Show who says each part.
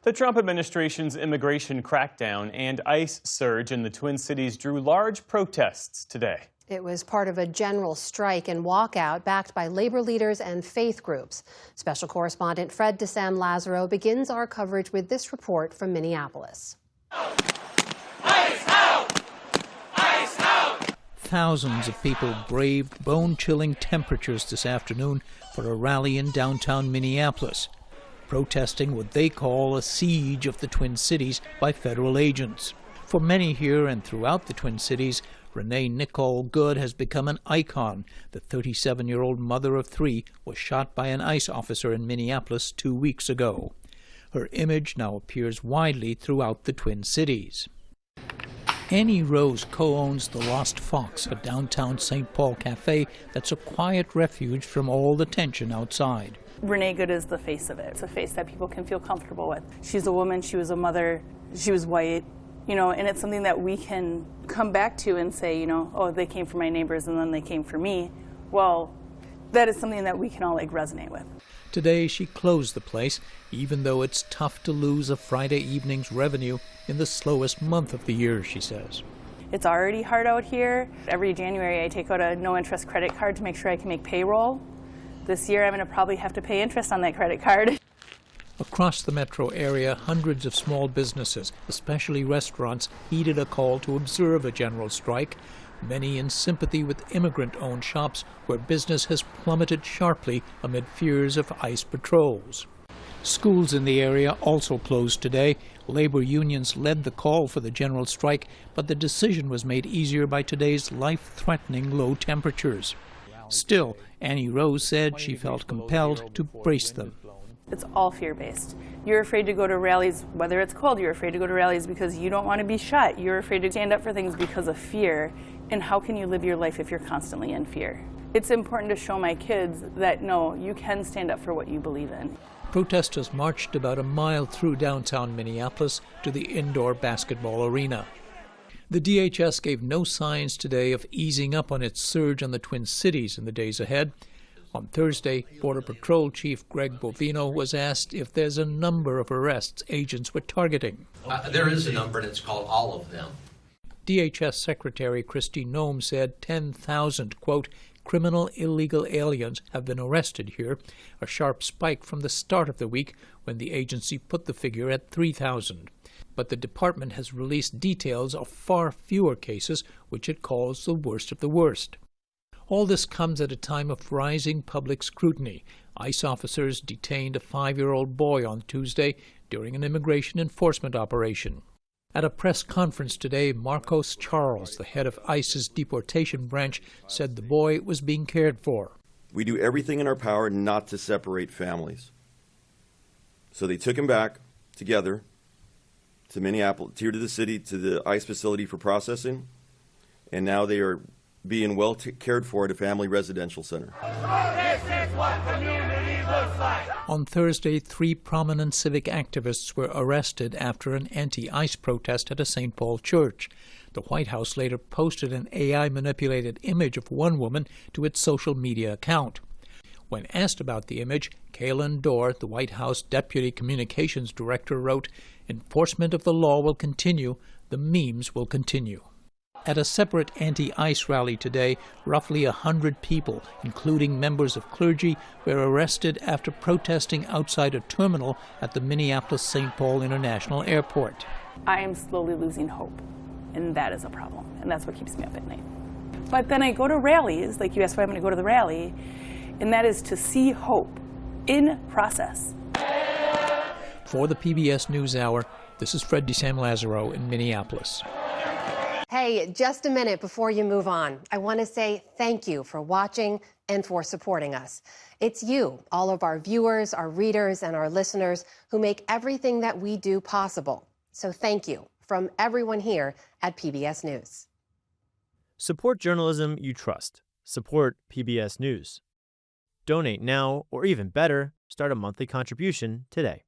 Speaker 1: The Trump administration's immigration crackdown and ICE surge in the Twin Cities drew large protests today.
Speaker 2: It was part of a general strike and walkout backed by labor leaders and faith groups. Special correspondent Fred DeSam-Lazaro begins our coverage with this report from Minneapolis.
Speaker 3: ICE out! ICE out!
Speaker 4: Thousands of people braved bone-chilling temperatures this afternoon for a rally in downtown Minneapolis, protesting what they call a siege of the Twin Cities by federal agents. For many here and throughout the Twin Cities, Renee Nicole Good has become an icon. The 37-year-old mother of three was shot by an ICE officer in Minneapolis 2 weeks ago. Her image now appears widely throughout the Twin Cities. Annie Rose co-owns the Lost Fox, a downtown St. Paul cafe that's a quiet refuge from all the tension outside.
Speaker 5: Renee Good is the face of it. It's a face that people can feel comfortable with. She's a woman, she was a mother, she was white, and it's something that we can come back to and say, oh, they came for my neighbors and then they came for me. Well, that is something that we can all resonate with.
Speaker 4: Today she closed the place, even though it's tough to lose a Friday evening's revenue in the slowest month of the year, she says.
Speaker 5: It's already hard out here. Every January I take out a no-interest credit card to make sure I can make payroll. This year I'm going to probably have to pay interest on that credit card.
Speaker 4: Across the metro area, hundreds of small businesses, especially restaurants, heeded a call to observe a general strike, many in sympathy with immigrant-owned shops where business has plummeted sharply amid fears of ICE patrols. Schools in the area also closed today. Labor unions led the call for the general strike, but the decision was made easier by today's life-threatening low temperatures. Still, Annie Rose said she felt compelled to brace them.
Speaker 5: It's all fear-based. You're afraid to go to rallies, whether it's cold, you're afraid to go to rallies because you don't want to be shot. You're afraid to stand up for things because of fear. And how can you live your life if you're constantly in fear? It's important to show my kids that, no, you can stand up for what you believe in.
Speaker 4: Protesters marched about a mile through downtown Minneapolis to the indoor basketball arena. The DHS gave no signs today of easing up on its surge on the Twin Cities in the days ahead. On Thursday, Border Patrol Chief Greg Bovino was asked if there's a number of arrests agents were targeting.
Speaker 6: There is a number, and it's called all of them.
Speaker 4: DHS Secretary Kristi Noem said 10,000, quote, criminal illegal aliens have been arrested here, a sharp spike from the start of the week when the agency put the figure at 3,000. But the department has released details of far fewer cases, which it calls the worst of the worst. All this comes at a time of rising public scrutiny. ICE officers detained a 5-year-old boy on Tuesday during an immigration enforcement operation. At a press conference today, Marcos Charles, the head of ICE's deportation branch, said the boy was being cared for.
Speaker 7: We do everything in our power not to separate families. So they took him back together to Minneapolis, here to the city, to the ICE facility for processing, and now they are being well cared for at a family residential center.
Speaker 3: This is what community looks like.
Speaker 4: On Thursday, 3 prominent civic activists were arrested after an anti-ICE protest at a St. Paul church. The White House later posted an AI-manipulated image of one woman to its social media account. When asked about the image, Kaylin Dorr, the White House Deputy Communications Director, wrote, "Enforcement of the law will continue. The memes will continue." At a separate anti-ICE rally today, roughly 100 people, including members of clergy, were arrested after protesting outside a terminal at the Minneapolis-St. Paul International Airport.
Speaker 5: I am slowly losing hope, and that is a problem, and that's what keeps me up at night. But then I go to rallies, like you asked why I'm going to go to the rally, and that is to see hope in process.
Speaker 4: For the PBS NewsHour, this is Fred DeSam-Lazaro in Minneapolis.
Speaker 2: Hey, just a minute before you move on. I want to say thank you for watching and for supporting us. It's you, all of our viewers, our readers, and our listeners who make everything that we do possible. So thank you from everyone here at PBS News.
Speaker 8: Support journalism you trust. Support PBS News. Donate now, or even better, start a monthly contribution today.